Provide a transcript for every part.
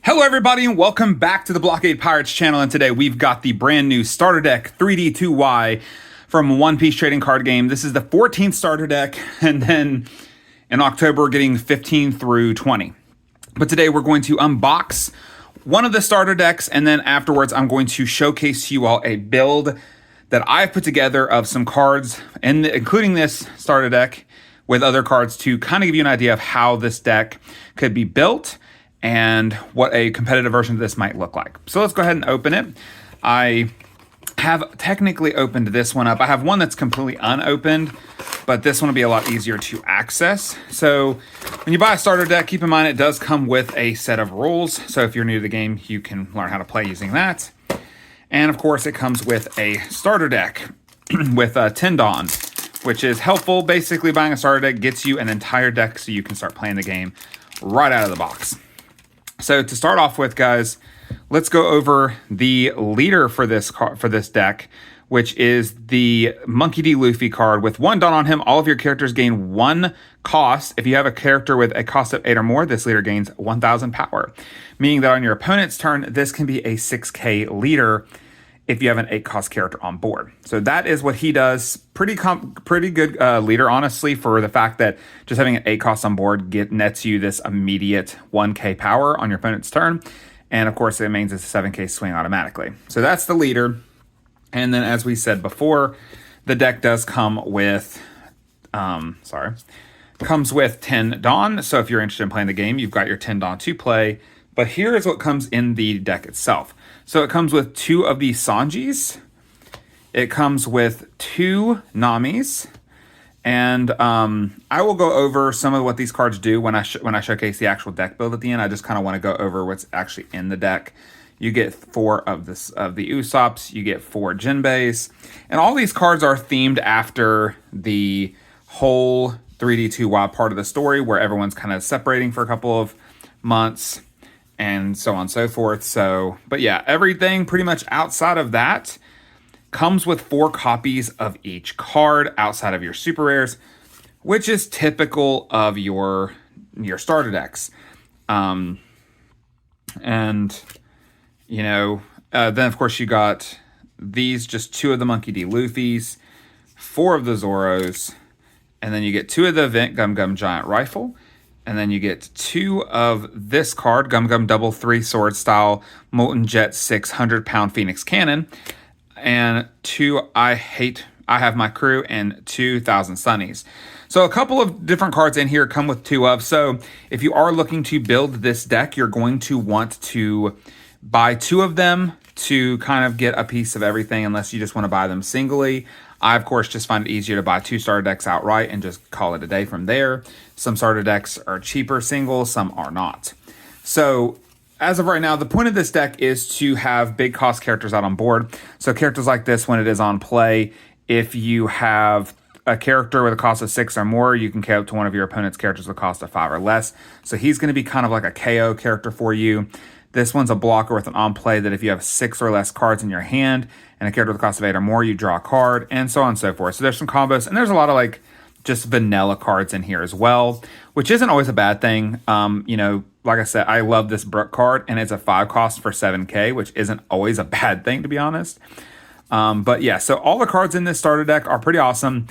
Hello everybody and welcome back to the Blockade Pirates channel, and today we've got the brand new starter deck 3D2Y from One Piece Trading Card Game. This is the 14th starter deck, and then in October we're getting 15 through 20. But today we're going to unbox one of the starter decks, and then afterwards I'm going to showcase you all a build that I've put together of some cards, and including this starter deck with other cards to kind of give you an idea of how this deck could be built and what a competitive version of this might look like. So let's go ahead and open it. I have technically opened this one up. I have one that's completely unopened, but this one will be a lot easier to access. So when you buy a starter deck, keep in mind it does come with a set of rules. So if you're new to the game, you can learn how to play using that. And of course, it comes with a starter deck with a Tendon, which is helpful. Basically, buying a starter deck gets you an entire deck so you can start playing the game right out of the box. So to start off with, guys, let's go over the leader for this deck, which is the Monkey D. Luffy card. With 1 dot on him, all of your characters gain 1 cost. If you have a character with a cost of 8 or more, this leader gains 1,000 power, meaning that on your opponent's turn, this can be a 6k leader if you have an 8 cost character on board. So that is what he does. Pretty good leader, honestly, for the fact that just having an 8 cost on board nets you this immediate 1k power on your opponent's turn. And of course, it means it's a 7k swing automatically. So that's the leader. And then as we said before, the deck does come with, comes with 10 Dawn. So if you're interested in playing the game, you've got your 10 Dawn to play. But here is what comes in the deck itself. So it comes with 2 of the Synergies. It comes with 2 Namis. And I will go over some of what these cards do when I showcase the actual deck build at the end. I just kind of want to go over what's actually in the deck. You get 4 of the Usops. You get 4 Jinbeis. And all these cards are themed after the whole 3D2Y part of the story, where everyone's kind of separating for a couple of months and so on and so forth. So, but yeah, everything pretty much outside of that comes with 4 copies of each card outside of your super rares, which is typical of your starter decks. And you know, then of course you got these, just 2 of the Monkey D. Luffys, 4 of the Zoros, and then you get 2 of the Vent Gum Gum Giant Rifle. And then you get 2 of this card, Gum Gum Double 3 Sword Style Molten Jet 600 pound Phoenix Cannon. And 2 I Have My Crew, and 2,000 Sunnies. So a couple of different cards in here come with 2 of. So if you are looking to build this deck, you're going to want to buy 2 of them to kind of get a piece of everything, unless you just want to buy them singly. I, of course, just find it easier to buy 2 starter decks outright and just call it a day from there. Some starter decks are cheaper single, some are not. So as of right now, the point of this deck is to have big cost characters out on board. So characters like this, when it is on play, if you have a character with a cost of 6 or more, you can KO up to one of your opponent's characters with a cost of 5 or less. So he's going to be kind of like a KO character for you. This one's a blocker with an on play that if you have 6 or less cards in your hand and a character with a cost of 8 or more, you draw a card, and so on and so forth. So there's some combos, and there's a lot of like just vanilla cards in here as well, which isn't always a bad thing. You know, like I said, I love this Brook card, and it's a 5 cost for 7k, which isn't always a bad thing, to be honest. But yeah, so all the cards in this starter deck are pretty awesome.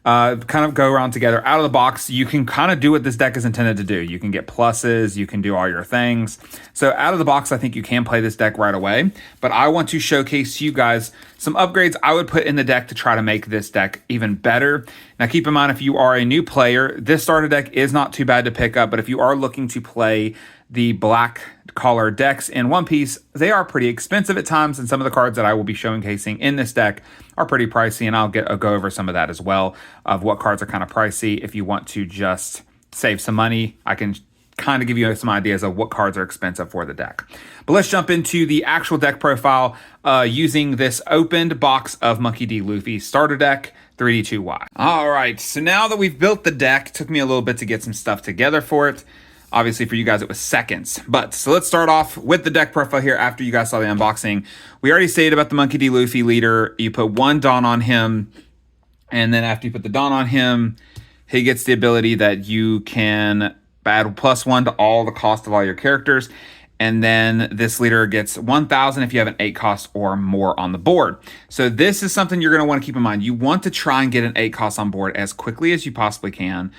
Kind of go around together out of the box. You can kind of do what this deck is intended to do. You can get pluses, you can do all your things. So out of the box, I think you can play this deck right away, but I want to showcase to you guys some upgrades I would put in the deck to try to make this deck even better. Now keep in mind, if you are a new player, this starter deck is not too bad to pick up, but if you are looking to play the black collar decks in One Piece, they are pretty expensive at times, and some of the cards that I will be showcasing in this deck are pretty pricey, and I'll go over some of that as well, of what cards are kind of pricey. If you want to just save some money, I can kind of give you some ideas of what cards are expensive for the deck. But let's jump into the actual deck profile using this opened box of Monkey D. Luffy starter deck 3D2Y. All right, so now that we've built the deck, it took me a little bit to get some stuff together for it. Obviously, for you guys, it was seconds. But so let's start off with the deck profile here after you guys saw the unboxing. We already stated about the Monkey D. Luffy leader. You put 1 Dawn on him, and then after you put the Dawn on him, he gets the ability that you can add +1 to all the cost of all your characters. And then this leader gets 1,000 if you have an 8 cost or more on the board. So this is something you're going to want to keep in mind. You want to try and get an 8 cost on board as quickly as you possibly can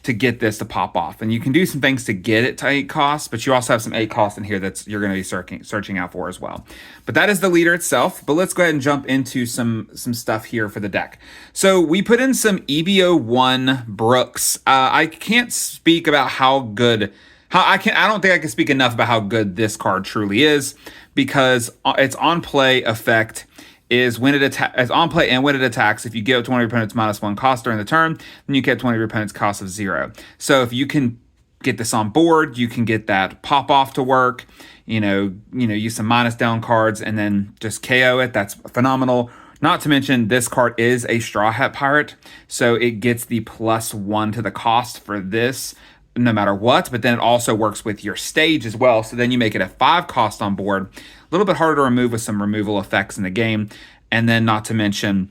to get this to pop off. And you can do some things to get it to 8 costs, but you also have some 8 costs in here that's you're going to be searching out for as well. But that is the leader itself. But let's go ahead and jump into some stuff here for the deck. So we put in some EBO1 Brooks. I can't speak about how good. I don't think I can speak enough about how good this card truly is, because its on play effect is when it is on play and when it attacks. If you give to one of your opponents -1 cost during the turn, then you get one of your opponent's cost of 0. So if you can get this on board, you can get that pop off to work. Use some minus down cards and then just KO it. That's phenomenal. Not to mention, this card is a Straw Hat Pirate, so it gets the +1 to the cost for this no matter what, but then it also works with your stage as well. So then you make it a 5 cost on board, a little bit harder to remove with some removal effects in the game, and then not to mention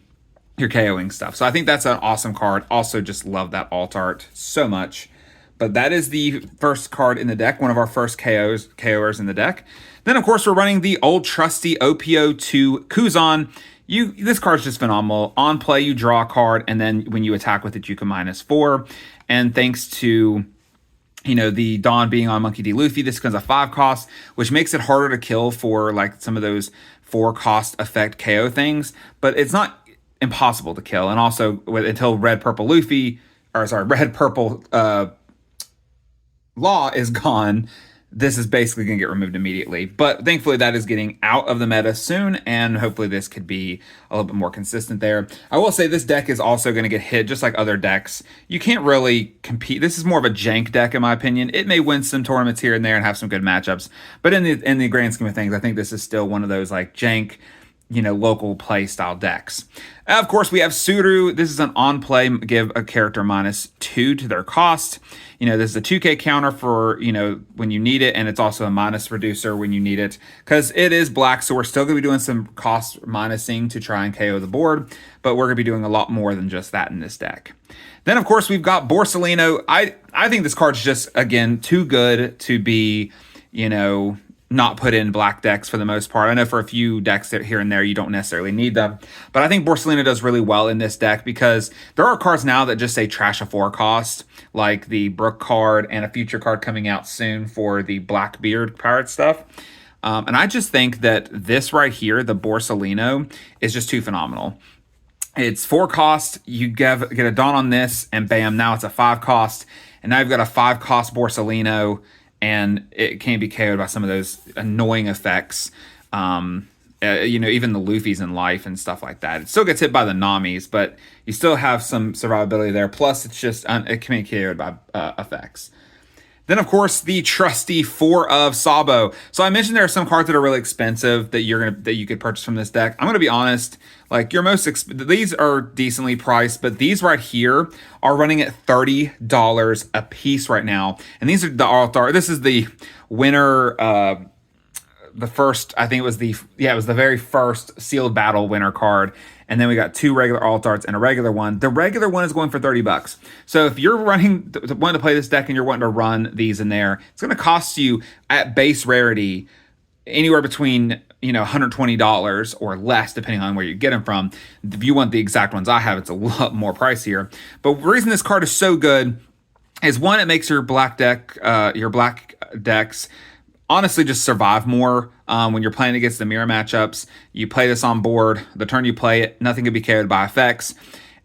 your KOing stuff. So I think that's an awesome card. Also just love that alt art so much. But that is the first card in the deck, one of our first KOers in the deck. Then of course we're running the old trusty OPO2 Kuzan. This card's just phenomenal. On play, you draw a card, and then when you attack with it, you can -4. And thanks to the Dawn being on Monkey D. Luffy, this becomes a 5 cost, which makes it harder to kill for like some of those 4 cost effect KO things, but it's not impossible to kill. And also until red purple Law is gone, this is basically going to get removed immediately. But thankfully that is getting out of the meta soon, and hopefully this could be a little bit more consistent there. I will say this deck is also going to get hit just like other decks. You can't really compete. This is more of a jank deck in my opinion. It may win some tournaments here and there and have some good matchups, but in the grand scheme of things, I think this is still one of those like jank, local play style decks. Of course, we have Suru. This is an on play, give a character -2 to their cost. This is a 2K counter for, when you need it, and it's also a minus reducer when you need it, because it is black, so we're still going to be doing some cost minusing to try and KO the board, but we're going to be doing a lot more than just that in this deck. Then, of course, we've got Borsalino. I think this card's just, again, too good to be, not put in black decks for the most part. I know for a few decks that here and there you don't necessarily need them, but I think Borsalino does really well in this deck because there are cards now that just say trash a 4 cost, like the Brook card and a future card coming out soon for the Blackbeard pirate stuff. And I just think that this right here, the Borsalino, is just too phenomenal. It's 4 cost, you get a Dawn on this, and bam, now it's a 5 cost, and now you've got a 5 cost Borsalino, and it can be KO'd by some of those annoying effects. Even the Luffy's in life and stuff like that. It still gets hit by the Namis, but you still have some survivability there. Plus, it's just it can be KO'd by effects. Then, of course, the trusty 4 of Sabo. So I mentioned there are some cards that are really expensive that you could purchase from this deck. I'm gonna be honest, like these are decently priced, but these right here are running at $30 a piece right now. And these are the alt. This is the winner. The first, I think it was the very first sealed battle winner card. And then we got 2 regular alt arts and a regular one. The regular one is going for $30. So if you're wanting to play this deck and you're wanting to run these in there, it's going to cost you at base rarity anywhere between $120 or less, depending on where you get them from. If you want the exact ones I have, it's a lot more pricier. But the reason this card is so good is, one, it makes your black decks honestly just survive more when you're playing against the mirror matchups. You play this on board, the turn you play it, nothing can be KO'd by effects,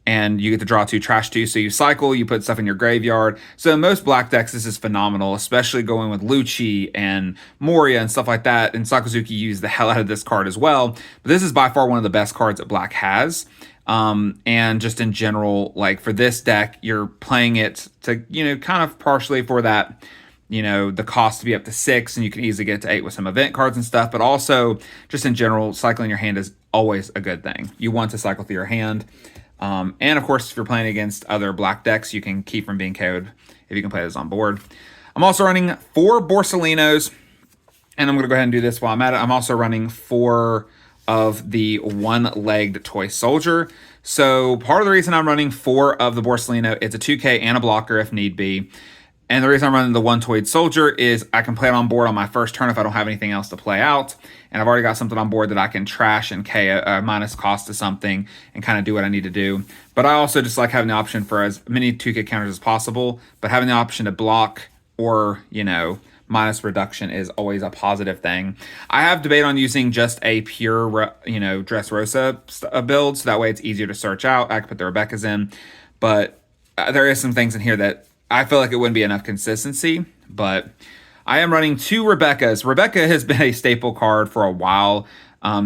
and you get to draw 2, trash 2, so you cycle, you put stuff in your graveyard. So in most black decks, this is phenomenal, especially going with Lucci and Moria and stuff like that, and Sakazuki used the hell out of this card as well. But this is by far one of the best cards that black has. And just in general, like for this deck, you're playing it to, kind of partially for that, the cost to be up to 6, and you can easily get to 8 with some event cards and stuff, but also just in general, cycling your hand is always a good thing. You want to cycle through your hand. And of course, if you're playing against other black decks, you can keep from being KO'd if you can play this on board. I'm also running 4 Borsalinos, and I'm going to go ahead and do this while I'm at it. I'm also running 4 of the one-legged toy soldier. So part of the reason I'm running 4 of the Borsalino, it's a 2K and a blocker if need be. And the reason I'm running the one-toed soldier is I can play it on board on my first turn if I don't have anything else to play out. And I've already got something on board that I can trash and KO, minus cost to something and kind of do what I need to do. But I also just like having the option for as many 2K counters as possible, but having the option to block or, minus reduction is always a positive thing. I have debate on using just a pure, Dressrosa build, so that way it's easier to search out. I can put the Rebecca's in, but there is some things in here that I feel like it wouldn't be enough consistency, but I am running 2 Rebeccas. Rebecca has been a staple card for a while,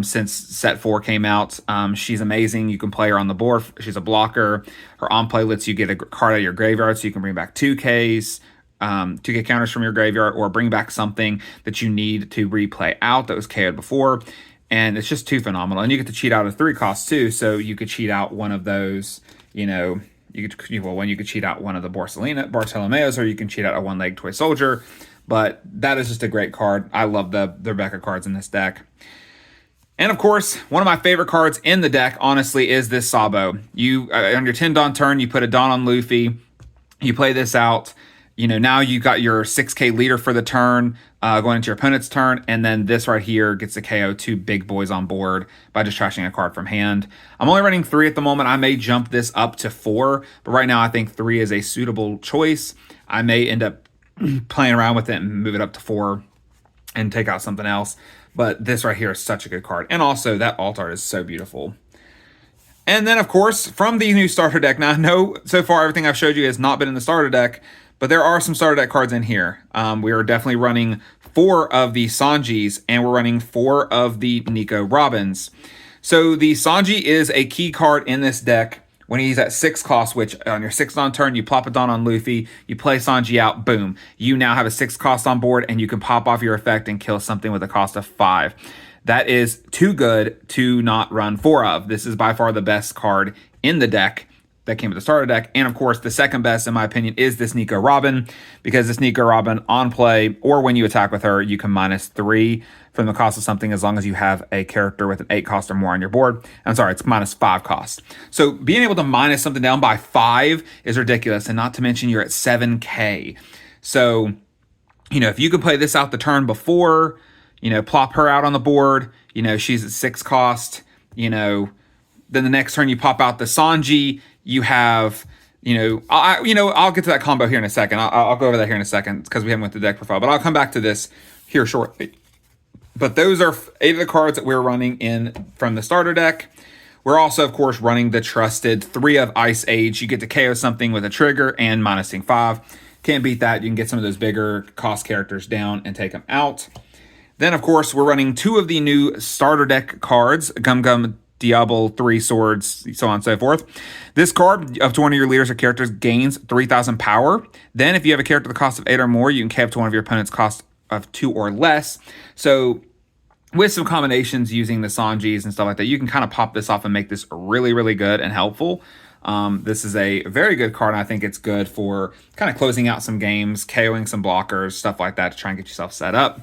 since set 4 came out. She's amazing. You can play her on the board. She's a blocker. Her on play lets you get a card out of your graveyard, so you can bring back 2Ks, 2K counters from your graveyard, or bring back something that you need to replay out that was KO'd before. And it's just too phenomenal. And you get to cheat out a 3 cost too, so you could cheat out one of those, you could cheat out one of the Bartolomeos, or you can cheat out a one-leg toy soldier. But that is just a great card. I love the Rebecca cards in this deck. And of course, one of my favorite cards in the deck, honestly, is this Sabo. You on your 10 Dawn turn, you put a Dawn on Luffy. You play this out. Now you got your 6K leader for the turn, going into your opponent's turn, and then this right here gets to KO 2 big boys on board by just trashing a card from hand. I'm only running 3 at the moment. I may jump this up to 4, but right now I think 3 is a suitable choice. I may end up playing around with it and move it up to 4 and take out something else. But this right here is such a good card. And also, that alt art is so beautiful. And then, of course, from the new starter deck. Now, I know so far everything I've showed you has not been in the starter deck, but there are some starter deck cards in here. We are definitely running 4 of the Sanjis, and we're running 4 of the Nico Robins. So the Sanji is a key card in this deck when he's at 6 cost, which on your 6th Dawn turn, you plop a Dawn on Luffy, you play Sanji out, boom. You now have a 6 cost on board, and you can pop off your effect and kill something with a cost of 5. That is too good to not run 4 of. This is by far the best card in the deck that came with the starter deck. And of course, the second best, in my opinion, is this Nico Robin, because this Nico Robin on play, or when you attack with her, you can -3 from the cost of something as long as you have a character with an 8 cost or more on your board. I'm sorry, it's -5 cost. So being able to minus something down by 5 is ridiculous, and not to mention you're at 7K. So, if you could play this out the turn before, plop her out on the board, she's at 6 cost, then the next turn you pop out the Sanji, you have, I'll get to that combo here in a second. I'll go over that here in a second because we haven't went to the deck profile, but I'll come back to this here shortly. But those are 8 of the cards that we're running in from the starter deck. We're also, of course, running the trusted 3 of Ice Age. You get to KO something with a trigger and minusing 5. Can't beat that. You can get some of those bigger cost characters down and take them out. Then, of course, we're running 2 of the new starter deck cards, Gum Gum Diablo, 3 swords, so on and so forth. This card, up to one of your leaders or characters, gains 3,000 power. Then, if you have a character at the cost of 8 or more, you can KO up to one of your opponent's cost of 2 or less. So, with some combinations using the Sanjis and stuff like that, you can kind of pop this off and make this really, really good and helpful. This is a very good card, and I think it's good for kind of closing out some games, KOing some blockers, stuff like that to try and get yourself set up.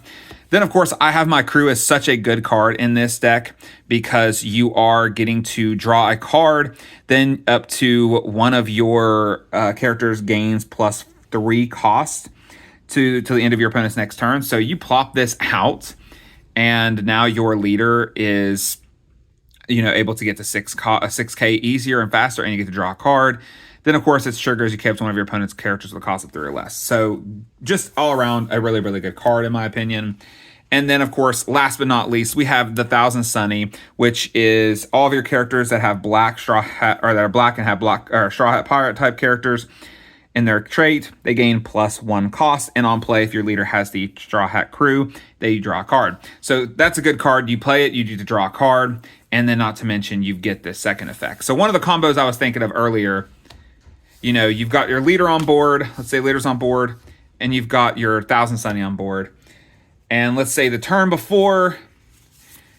Then, of course, I have my crew as such a good card in this deck because you are getting to draw a card, then up to one of your characters gains +3 cost to the end of your opponent's next turn. So you plop this out, and now your leader is able to get to 6K easier and faster, and you get to draw a card. Then, of course, it's triggers. You kept one of your opponent's characters with a cost of 3 or less. So just all around a really, really good card, in my opinion. And then, of course, last but not least, we have the 1000 Sunny, which is all of your characters that have black straw hat, or that are black and have black or straw hat pirate type characters in their trait. They gain +1 cost. And on play, if your leader has the straw hat crew, they draw a card. So that's a good card. You play it, you need to draw a card. And then, not to mention, you get this second effect. So one of the combos I was thinking of earlier, you've got your leader on board. Let's say leader's on board, and you've got your 1000 Sunny on board. And let's say the turn before,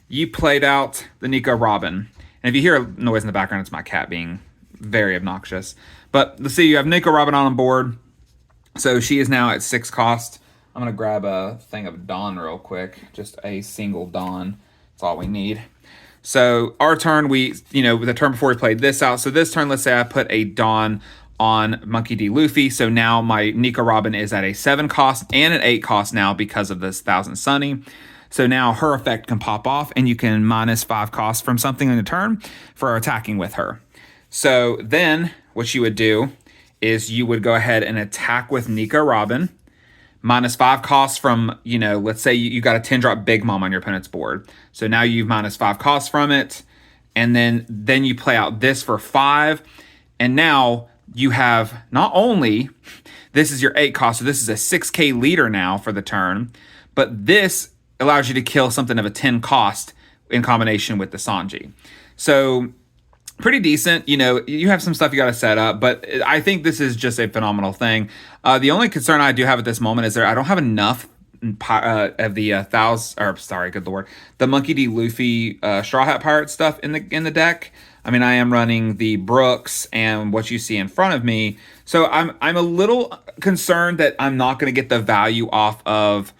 you played out the Nico Robin. And if you hear noise in the background, it's my cat being very obnoxious. But let's say you have Nico Robin on board. So she is now at 6 cost. I'm going to grab a thing of Dawn real quick. Just a single Dawn. That's all we need. So our turn, the turn before we played this out. So this turn, let's say I put a Dawn on Monkey D. Luffy. So now my Nico Robin is at a 7 cost and an 8 cost now because of this 1000 Sunny. So now her effect can pop off and you can minus 5 costs from something in a turn for attacking with her. So then what you would do is you would go ahead and attack with Nico Robin, minus 5 costs from, let's say you got a 10-drop Big Mom on your opponent's board. So now you've minus 5 costs from it. And then you play out this for 5. And now you have not only, this is your 8 cost, so this is a 6k leader now for the turn, but this allows you to kill something of a 10 cost in combination with the Sanji. So pretty decent. You have some stuff you got to set up, but I think this is just a phenomenal thing. The only concern I do have at this moment is I don't have enough of the the Monkey D. Luffy Straw Hat Pirate stuff in the deck. I mean, I am running the Brooks and what you see in front of me, so I'm a little concerned that I'm not going to get the value off of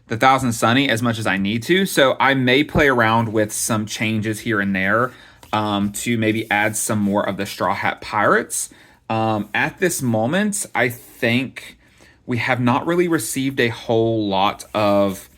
the 1000 Sunny as much as I need to. So I may play around with some changes here and there to maybe add some more of the Straw Hat Pirates. At this moment, I think we have not really received a whole lot of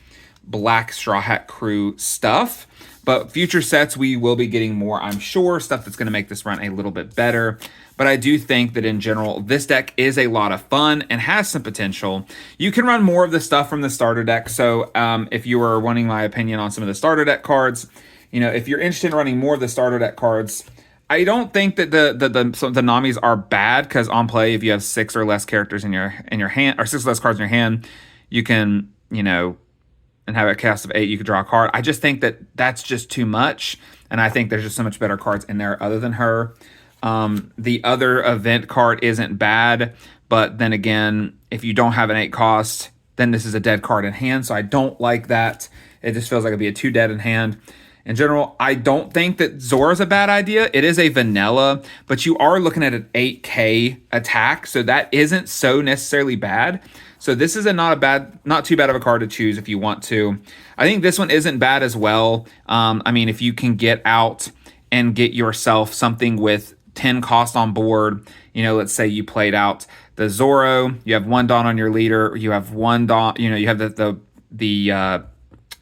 Black Straw Hat Crew stuff, but future sets we will be getting more, I'm sure, stuff that's going to make this run a little bit better. But I do think that in general, this deck is a lot of fun and has some potential. You can run more of the stuff from the starter deck. So if you were wanting my opinion on some of the starter deck cards, if you're interested in running more of the starter deck cards, I don't think that the Namis are bad, because on play, if you have 6 or less characters in your hand, or 6 or less cards in your hand, you can, and have a cast of 8, you could draw a card. I just think that that's just too much, and I think there's just so much better cards in there other than her. The other event card isn't bad, but then again, if you don't have an 8 cost, then this is a dead card in hand, so I don't like that. It just feels like it'd be a 2 dead in hand. In general, I don't think that Zora's a bad idea. It is a vanilla, but you are looking at an 8k attack, so that isn't so necessarily bad. So this is not too bad of a card to choose if you want to. I think this one isn't bad as well. I mean, if you can get out and get yourself something with 10 cost on board, let's say you played out the Zoro, you have 1 Dawn on your leader, you have 1 Dawn, you have the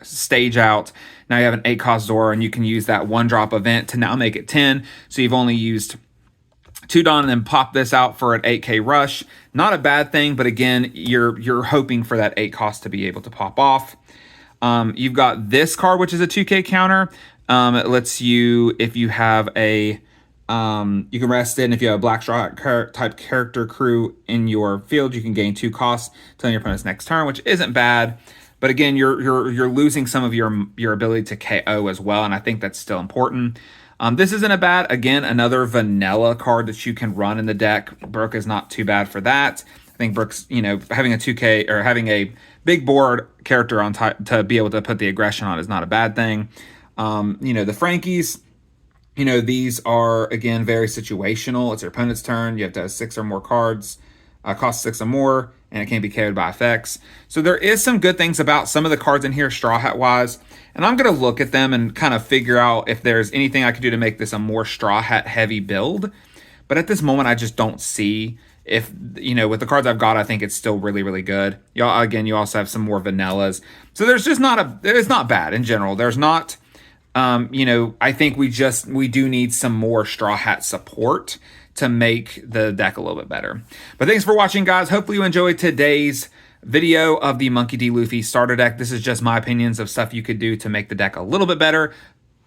stage out. Now you have an 8 cost Zoro, and you can use that 1-drop event to now make it 10. So you've only used 2 Dawn and then pop this out for an 8k rush. Not a bad thing, but again, you're hoping for that 8 cost to be able to pop off. You've got this card, which is a 2k counter. It lets you, if you have you can rest in, if you have a Black Straw type character crew in your field, you can gain 2 costs till your opponent's next turn, which isn't bad. But again, you're losing some of your ability to KO as well, and I think that's still important. This isn't a bad, again, another vanilla card that you can run in the deck. Brook is not too bad for that. I think Brook's, having a 2k or having a big board character on top to be able to put the aggression on is not a bad thing. The Frankies, these are, again, very situational. It's your opponent's turn. You have to have 6 or more cards, cost 6 or more, and it can't be carried by effects. So there is some good things about some of the cards in here, Straw Hat wise, and I'm going to look at them and kind of figure out if there's anything I could do to make this a more Straw Hat heavy build. But at this moment, I just don't see if, with the cards I've got, I think it's still really, really good. You also have some more vanillas. So there's just it's not bad in general. There's not, I think we do need some more Straw Hat support to make the deck a little bit better. But thanks for watching, guys. Hopefully you enjoyed today's video of the Monkey D. Luffy starter deck. This is just my opinions of stuff you could do to make the deck a little bit better.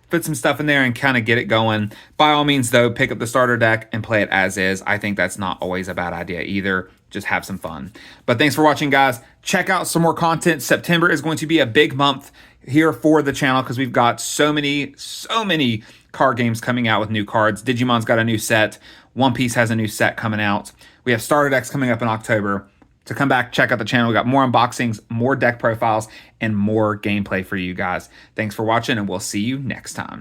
Put some stuff in there and kind of get it going. By all means, though, pick up the starter deck and play it as is. I think that's not always a bad idea either. Just have some fun. But thanks for watching, guys. Check out some more content. September is going to be a big month here for the channel because we've got so many card games coming out with new cards. Digimon's got a new set. One Piece has a new set coming out. We have starter decks coming up in October. So come back, check out the channel. We got more unboxings, more deck profiles, and more gameplay for you guys. Thanks for watching, and we'll see you next time.